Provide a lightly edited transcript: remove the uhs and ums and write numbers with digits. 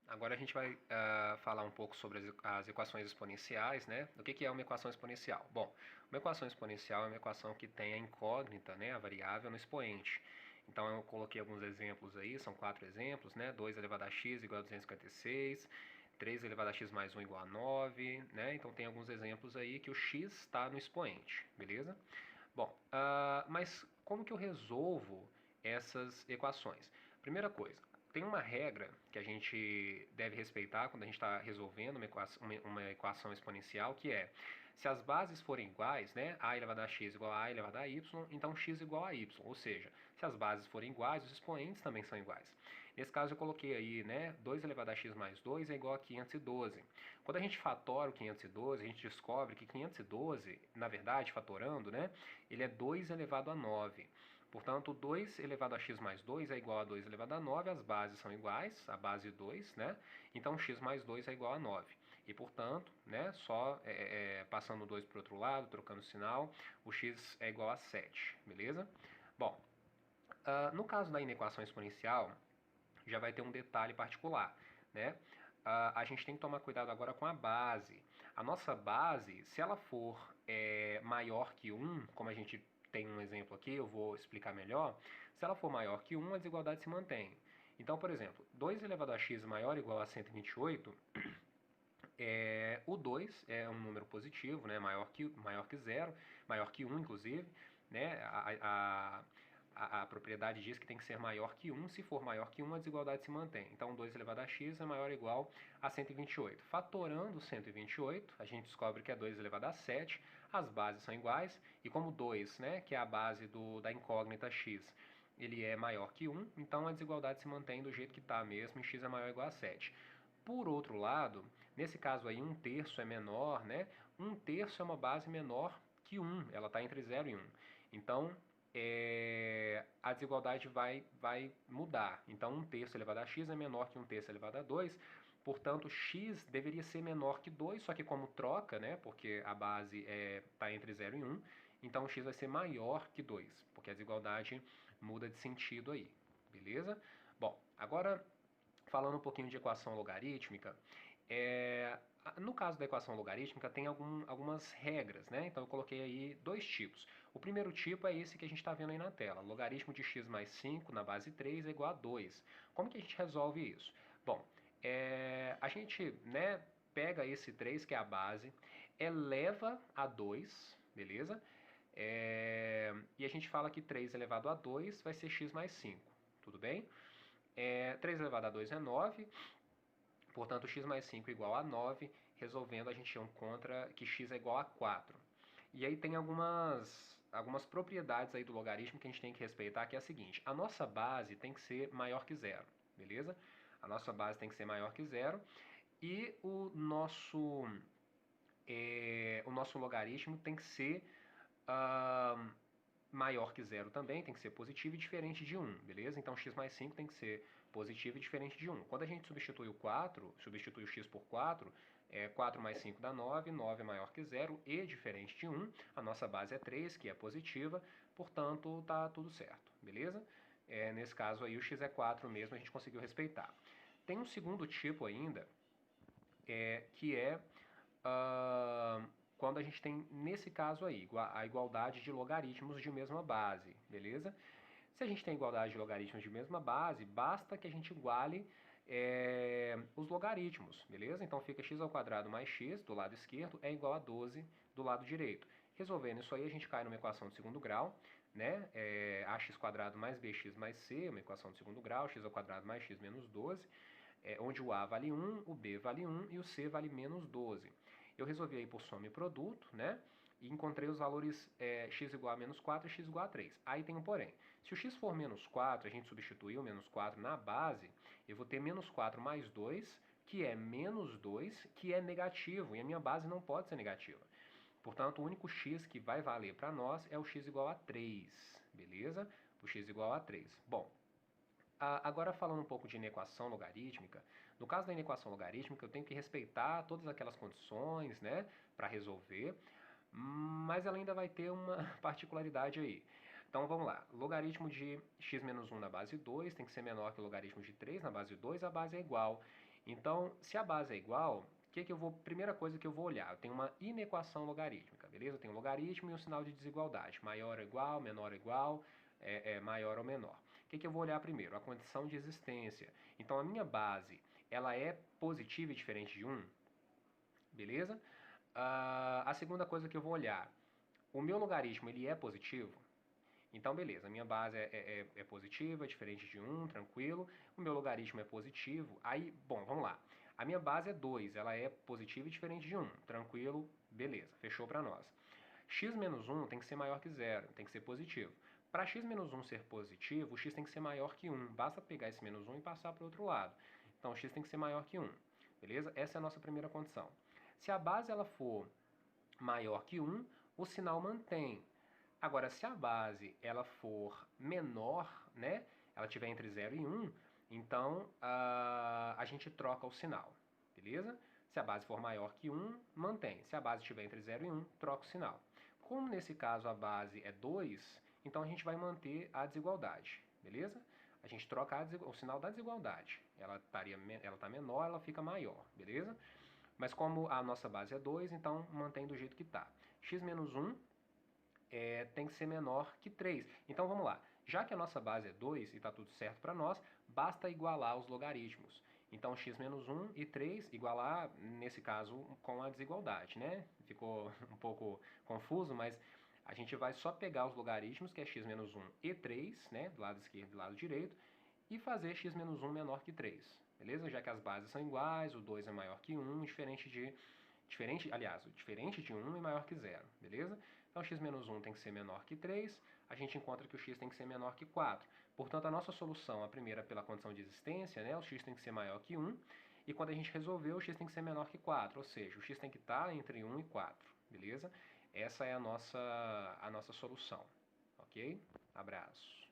Agora a gente vai falar um pouco sobre as equações exponenciais, né? O que é uma equação exponencial? Bom, uma equação exponencial é uma equação que tem a incógnita, né, a variável no expoente. Então eu coloquei alguns exemplos aí, são 4 exemplos, né? 2 elevado a x igual a 256, 3 elevado a x mais 1 igual a 9, né? Então tem alguns exemplos aí que o x está no expoente, beleza? Bom, mas como que eu resolvo essas equações? Primeira coisa, tem uma regra que a gente deve respeitar quando a gente está resolvendo uma equação exponencial, que é, se as bases forem iguais, né, a elevado a x igual a elevado a y, então x igual a y, ou seja, se as bases forem iguais, os expoentes também são iguais. Nesse caso eu coloquei aí, né, 2 elevado a x mais 2 é igual a 512. Quando a gente fatora o 512, a gente descobre que 512, na verdade, fatorando, né, ele é 2 elevado a 9. Portanto, 2 elevado a x mais 2 é igual a 2 elevado a 9, as bases são iguais, a base 2, né? Então, x mais 2 é igual a 9. E, portanto, né, só passando 2 para o outro lado, trocando o sinal, o x é igual a 7, beleza? Bom, no caso da inequação exponencial, já vai ter um detalhe particular, né? A gente tem que tomar cuidado agora com a base. A nossa base, se ela for maior que 1, como a gente tem um exemplo aqui, eu vou explicar melhor. Se ela for maior que 1, a desigualdade se mantém. Então, por exemplo, 2 elevado a x maior ou igual a 128, o 2 é um número positivo, né, maior que 0, maior que 1, inclusive. Né, a propriedade diz que tem que ser maior que 1. Se for maior que 1, a desigualdade se mantém. Então, 2 elevado a x é maior ou igual a 128. Fatorando 128, a gente descobre que é 2 elevado a 7. As bases são iguais. E como 2, né, que é a base da incógnita x, ele é maior que 1, então a desigualdade se mantém do jeito que está mesmo, e x é maior ou igual a 7. Por outro lado, nesse caso aí, 1/3 é menor, né? 1/3 é uma base menor que 1, ela está entre 0 e 1. Então, a desigualdade vai mudar. Então, 1/3 elevado a x é menor que 1/3 elevado a 2. Portanto, x deveria ser menor que 2, só que como troca, né? Porque a base está entre 0 e 1, então x vai ser maior que 2, porque a desigualdade muda de sentido aí, beleza? Bom, agora falando um pouquinho de equação logarítmica, no caso da equação logarítmica tem algumas regras, né? Então eu coloquei aí dois tipos. O primeiro tipo é esse que a gente está vendo aí na tela. Logaritmo de x mais 5 na base 3 é igual a 2. Como que a gente resolve isso? Bom, a gente, né, pega esse 3, que é a base, eleva a 2, beleza? E a gente fala que 3 elevado a 2 vai ser x mais 5, tudo bem? 3 elevado a 2 é 9, portanto x mais 5 é igual a 9, resolvendo a gente encontra que x é igual a 4. E aí tem algumas propriedades aí do logaritmo que a gente tem que respeitar, que é a seguinte: a nossa base tem que ser maior que zero, beleza? A nossa base tem que ser maior que zero, e o nosso logaritmo tem que ser maior que zero também, tem que ser positivo e diferente de 1, beleza? Então x mais 5 tem que ser positivo e diferente de 1. Quando a gente substitui o 4, substitui o x por 4, 4 mais 5 dá 9, 9 é maior que zero e diferente de 1. A nossa base é 3, que é positiva, portanto tá tudo certo, beleza? Nesse caso aí o x é 4 mesmo, a gente conseguiu respeitar. Tem um segundo tipo ainda, que é quando a gente tem, nesse caso aí, a igualdade de logaritmos de mesma base, beleza? Se a gente tem igualdade de logaritmos de mesma base, basta que a gente iguale os logaritmos, beleza? Então fica x ao quadrado mais x do lado esquerdo é igual a 12 do lado direito. Resolvendo isso aí, a gente cai numa equação de segundo grau, né? Ax quadrado mais bx mais c, uma equação de segundo grau, x ao quadrado mais x menos 12, onde o a vale 1, o b vale 1 e o c vale menos 12. Eu resolvi aí por soma e produto, né? E encontrei os valores x igual a menos 4 e x igual a 3. Aí tem um porém. Se o x for menos 4, a gente substituiu o menos 4 na base, eu vou ter menos 4 mais 2, que é menos 2, que é negativo, e a minha base não pode ser negativa. Portanto, o único x que vai valer para nós é o x igual a 3, beleza? O x igual a 3. Bom, agora falando um pouco de inequação logarítmica, no caso da inequação logarítmica eu tenho que respeitar todas aquelas condições, né, para resolver, mas ela ainda vai ter uma particularidade aí. Então vamos lá, logaritmo de x menos 1 na base 2 tem que ser menor que o logaritmo de 3 na base 2, a base é igual. Então, se a base é igual, primeira coisa que eu vou olhar, eu tenho uma inequação logarítmica, beleza? Eu tenho um logaritmo e um sinal de desigualdade, maior ou igual, menor ou igual, maior ou menor. O que eu vou olhar primeiro? A condição de existência. Então, a minha base, ela é positiva e diferente de 1, beleza? A segunda coisa que eu vou olhar, o meu logaritmo, ele é positivo? Então, beleza, a minha base é positiva, é diferente de 1, tranquilo. O meu logaritmo é positivo. Aí, bom, vamos lá. A minha base é 2, ela é positiva e diferente de 1, tranquilo, beleza, fechou para nós. X menos 1 tem que ser maior que 0, tem que ser positivo. Para x menos 1 ser positivo, o x tem que ser maior que 1. Basta pegar esse menos 1 e passar para o outro lado. Então, x tem que ser maior que 1, beleza? Essa é a nossa primeira condição. Se a base ela for maior que 1, o sinal mantém. Agora, se a base ela for menor, né, ela tiver entre 0 e 1, então a gente troca o sinal, beleza? Se a base for maior que 1, mantém. Se a base estiver entre 0 e 1, troca o sinal. Como nesse caso a base é 2, então a gente vai manter a desigualdade, beleza? A gente troca o sinal da desigualdade. Ela está menor, ela fica maior, beleza? Mas como a nossa base é 2, então mantém do jeito que está. X menos 1 tem que ser menor que 3. Então vamos lá. Já que a nossa base é 2 e está tudo certo para nós, basta igualar os logaritmos. Então x menos 1 e 3 igualar, nesse caso, com a desigualdade, né? Ficou um pouco confuso, mas a gente vai só pegar os logaritmos, que é x menos 1 e 3, né? Do lado esquerdo e do lado direito, e fazer x menos 1 menor que 3. Beleza? Já que as bases são iguais, o 2 é maior que 1, diferente de 1 e maior que 0, beleza? Então, x menos 1 tem que ser menor que 3, a gente encontra que o x tem que ser menor que 4. Portanto, a nossa solução, a primeira pela condição de existência, né, o x tem que ser maior que 1, e quando a gente resolver, o x tem que ser menor que 4, ou seja, o x tem que estar entre 1 e 4, beleza? Essa é a nossa solução, ok? Abraço.